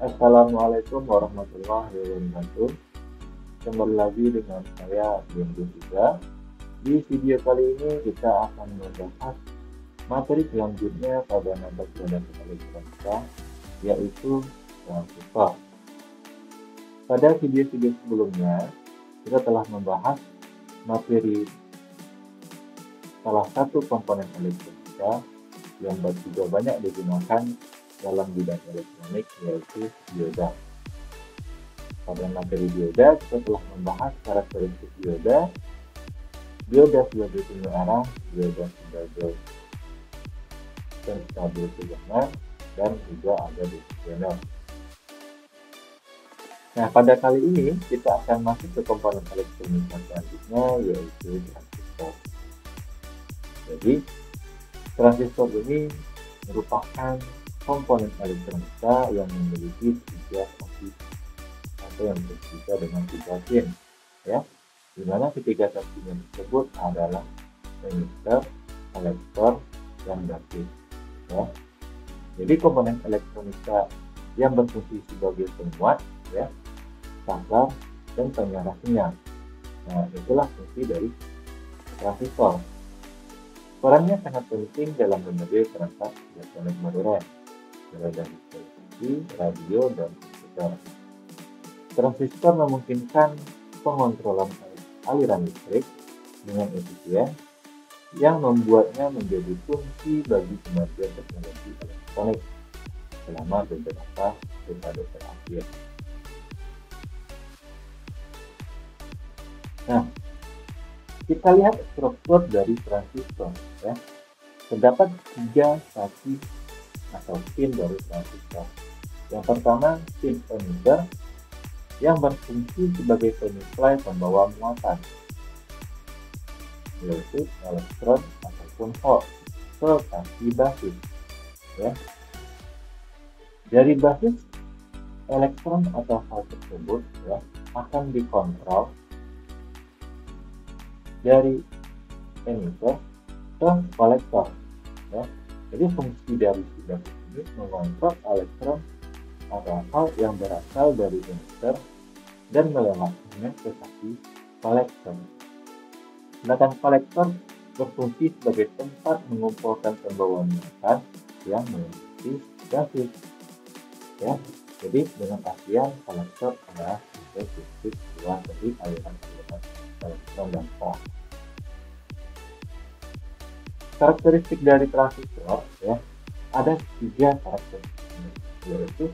Assalamualaikum warahmatullahi wabarakatuh. Kembali lagi dengan saya Bimbu juga. Di video kali ini kita akan membahas materi selanjutnya pada mata pelajaran elektronika, yaitu transistor. Pada video-video sebelumnya kita telah membahas materi salah satu komponen elektronika yang juga banyak digunakan dalam bidang elektronik, yaitu dioda. Pada materi dioda kita telah membahas karakteristik dioda sebagai penyeimbang, dioda sebagai penstabil tegangan, dan juga ada distributor. Nah, pada kali ini kita akan masuk ke komponen elektronika selanjutnya, yaitu transistor. Jadi, transistor ini merupakan komponen elektronika yang memiliki tiga sasi atau yang berbeda dengan tiga pin, ya, di mana ketiga sasinya tersebut adalah emitter, kolektor, dan basis, ya. Jadi komponen elektronika yang berfungsi sebagai penguat, ya, saklar, dan penyarah sinyal. Nah, itulah fungsi dari transistor. Perannya sangat penting dalam berbagai perangkat elektronik modern, mulai dari televisi, radio, dan komputer. Transistor memungkinkan pengontrolan aliran listrik dengan efisien yang membuatnya menjadi kunci bagi kemajuan teknologi elektronik selama beberapa dekade terakhir. Nah, kita lihat struktur dari transistor, ya. Terdapat tiga sasi atau pin dari transistor. Yang pertama, pin emitter yang berfungsi sebagai penyuplai pembawa muatan, yaitu elektron ataupun hot ke sasi basis, ya. Dari basis elektron atau hot tersebut, ya, akan dikontrol dari emitter ke kolektor, ya. Jadi fungsi dari basis ini mengontrol elektron atau hal yang berasal dari emitter dan melewatinya ke sasi kolektor. Sedangkan kolektor berfungsi sebagai tempat mengumpulkan pembawaan muatan yang memiliki basis, ya. Jadi dengan artian kolektor adalah sebagai titik keluar dari aliran-aliran elektron dan hot. Karakteristik dari transistor, ya, ada tiga karakteristik, yaitu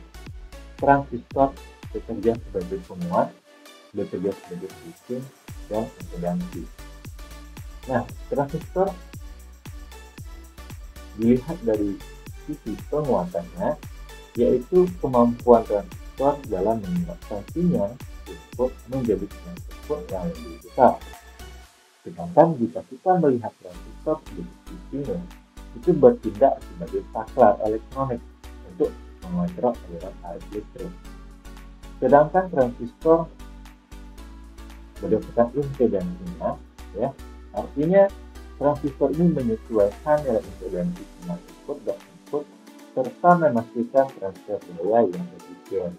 transistor bekerja sebagai penguat, bekerja sebagai switching, dan impedansi. Nah, transistor dilihat dari sisi penguatannya, yaitu kemampuan transistor dalam menguatkan sinyal input menjadi sinyal output yang lebih besar. Sedangkan jika kita melihat transistor di sisinya, itu bertindak sebagai saklar elektronik untuk mengontrol aliran arus listrik. Sedangkan transistor berdasarkan impedansinya, ya, artinya transistor ini menyesuaikan nilai impedansi sinyal input dan output serta memastikan transfer daya yang efisien.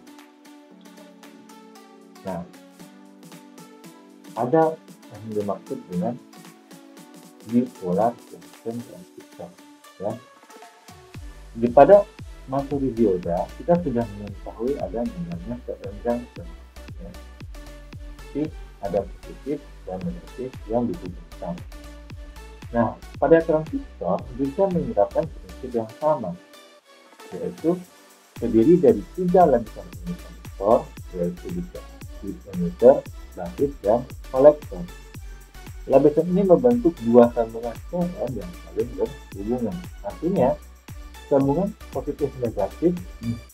Nah, ada yang dimaksud dengan bipolar junction transistor, ya. Pada materi dioda kita sudah mengetahui ada namanya PN junction, ya. Jadi ada positif dan negatif yang dihubungkan. Nah, pada transistor juga menerapkan prinsip yang sama, yaitu terdiri dari tiga lapisan transistor, yaitu di emitter, basis, dan kolektor. Lapisan ini membentuk dua sambungan PN yang saling berhubungan. Artinya, sambungan positif negatif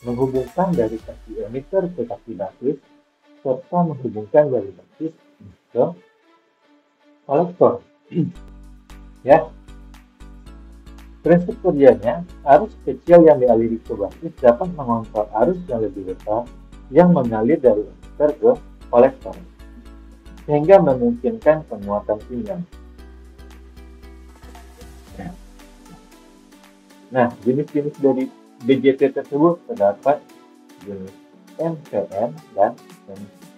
menghubungkan dari sasi emitter ke sasi basis, serta menghubungkan dari basis ke kolektor. Ya, prinsip kerjanya, arus kecil yang dialiri ke basis dapat mengontrol arus yang lebih besar yang mengalir dari emitter ke kolektor, sehingga memungkinkan penguatan sinyal. Nah, jenis-jenis dari BJT tersebut terdapat jenis NPN dan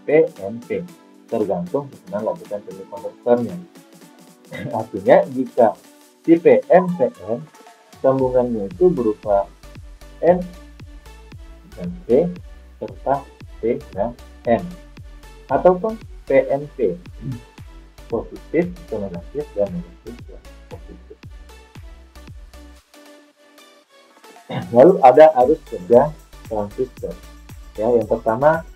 PNP, tergantung pesanan lapisan semikonductornya. Artinya jika si PNPN sambungannya itu berupa N dan P serta P dan N, ataupun PNP positif atau negatif dan negatif dan positif. Lalu ada arus kerja transistor. Ya, yang pertama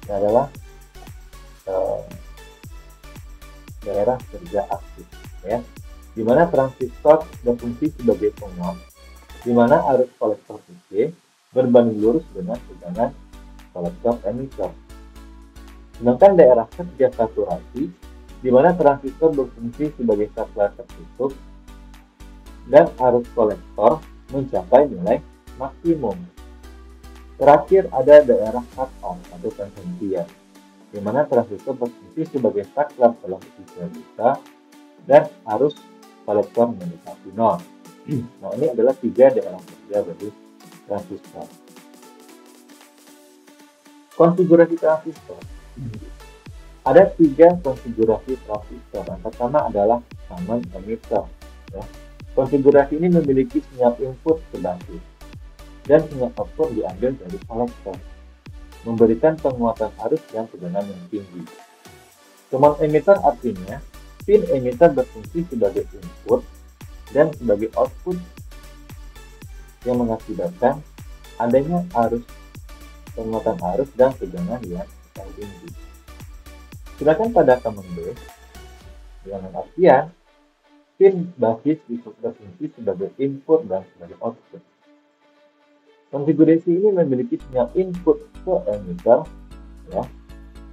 adalah daerah kerja aktif, ya, di mana transistor berfungsi sebagai penguat, di mana arus kolektor PC berbanding lurus dengan tegangan kolektor emitter. Sedangkan daerah kerja saturasi, di mana transistor berfungsi sebagai saklar tertutup dan arus kolektor mencapai nilai maksimum. Terakhir ada daerah cut-off atau penghentian, di mana transistor berfungsi sebagai saklar dalam posisi buta dan arus kolektor mendekati nol. Nah, ini adalah 3 daerah kerja dari transistor. Konfigurasi transistor. Ada 3 konfigurasi transistor. Yang pertama adalah common emitter. Ya. Konfigurasi ini memiliki sinyal input ke basis dan sinyal output diambil dari kolektor, memberikan penguatan arus dan tegangan yang tinggi. Common emitter artinya pin emitter berfungsi sebagai input dan sebagai output yang mengakibatkan adanya penguatan arus dan tegangan yang tinggi. Sedangkan pada common base, dengan artian pin basis berfungsi sebagai input dan sebagai output. Konfigurasi ini memiliki sinyal input ke emitter, ya,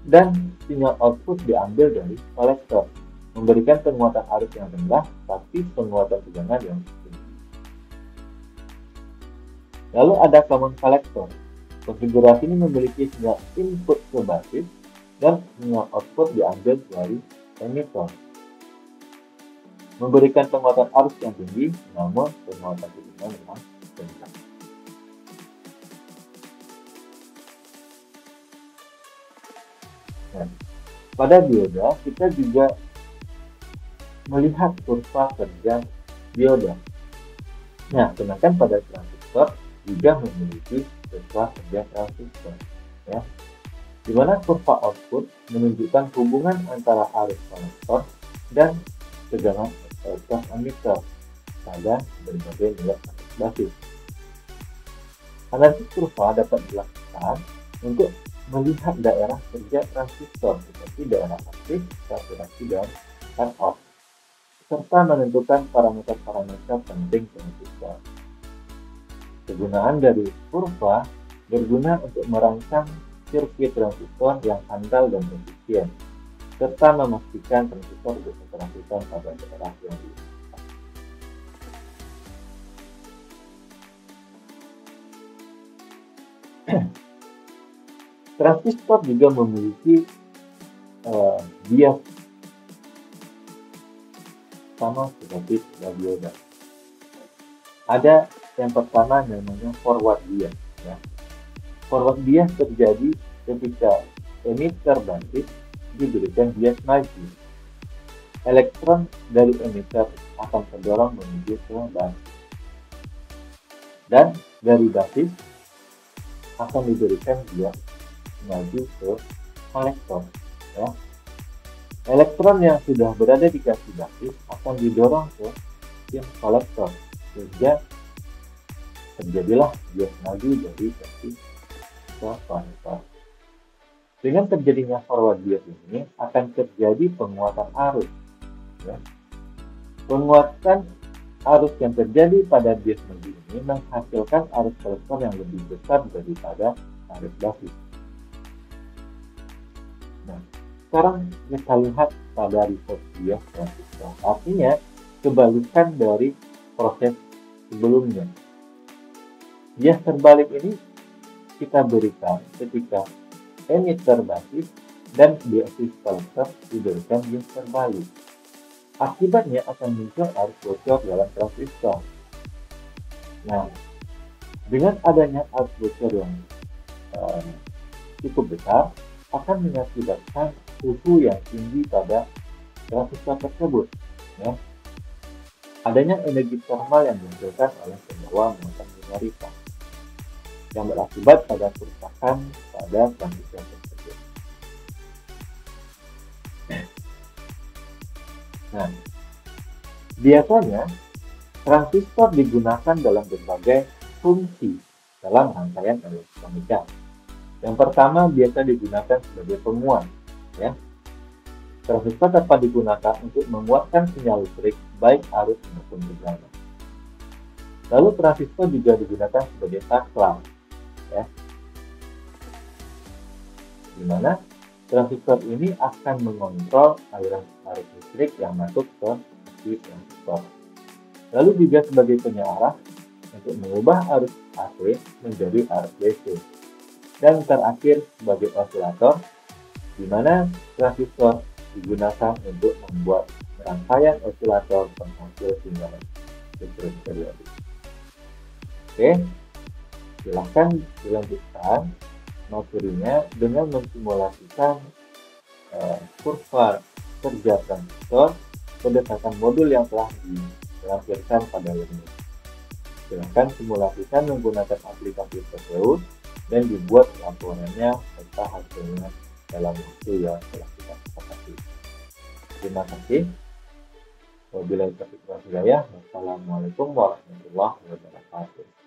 dan sinyal output diambil dari kolektor, memberikan penguatan arus yang rendah tapi penguatan tegangan yang tinggi. Lalu ada common collector. Konfigurasi ini memiliki sinyal input ke basis dan sinyal output diambil dari emitter, memberikan penguatan arus yang tinggi namun penguatan tegangan yang rendah. Nah, pada dioda kita juga melihat kurva kerja dioda. Nah, sedangkan pada transistor juga memiliki kurva kerja transistor, ya, di mana kurva output menunjukkan hubungan antara arus kolektor dan tegangan kolektor emitter pada berbagai nilai arus basis. Analisis kurva dapat dilakukan untuk melihat daerah kerja transistor seperti daerah aktif, saturasi, dan cut-off, serta menentukan parameter-parameter penting transistor. Kegunaan dari kurva berguna untuk merancang sirkuit transistor yang handal dan efisien, serta memastikan transistor beroperasikan pada daerah yang diinginkan. Transistor juga memiliki bias sama seperti dioda. Ada yang pertama namanya forward bias. Ya. Forward bias terjadi ketika emitter basis diberikan bias maju. Elektron dari emitter akan terdorong menuju ke basis, dan dari basis akan diberikan bias maju ke kolektor, ya. Elektron yang sudah berada di garis basis akan didorong ke pin kolektor sehingga terjadilah bias maju dari basis ke kolektor. Dengan terjadinya forward bias ini akan terjadi penguatan arus, ya. Penguatan arus yang terjadi pada bias maju ini menghasilkan arus kolektor yang lebih besar daripada arus basis. Nah, sekarang kita lihat pada reverse bias transistor. Artinya kebalikan dari proses sebelumnya. Bias terbalik ini kita berikan ketika emitter basis dan basis kolektor diberikan bias terbalik. Akibatnya akan muncul arus bocor dalam transistor. Nah, Dengan adanya arus bocor yang eh, cukup besar, akan mengakibatkan suhu yang tinggi pada transistor tersebut. Ya. Adanya energi thermal yang dihasilkan oleh pembawa muatan minoritas yang berakibat pada kerusakan pada transistor tersebut. Nah, biasanya transistor digunakan dalam berbagai fungsi dalam rangkaian elektronika. Yang pertama biasa digunakan sebagai penguat, ya. Transistor dapat digunakan untuk menguatkan sinyal listrik baik arus maupun tegangan. Lalu transistor juga digunakan sebagai saklar, ya, di mana transistor ini akan mengontrol aliran arus listrik yang masuk ke isi transistor. Lalu juga sebagai penyearah untuk mengubah arus AC menjadi arus DC. Dan terakhir sebagai osilator, di mana transistor digunakan untuk membuat rangkaian osilator penghasil sinyal listrik periodik. Oke, silahkan dilanjutkan materinya dengan mensimulasikan kurva kerja transistor berdasarkan modul yang telah dilampirkan pada lembar. Silahkan simulasikan menggunakan aplikasi Perseus dan dibuat laporannya serta hasilnya dalam waktu yang telah kita sepakati. Terima kasih. Wabillahi taufiq wal hidayah. Wassalamualaikum warahmatullahi wabarakatuh.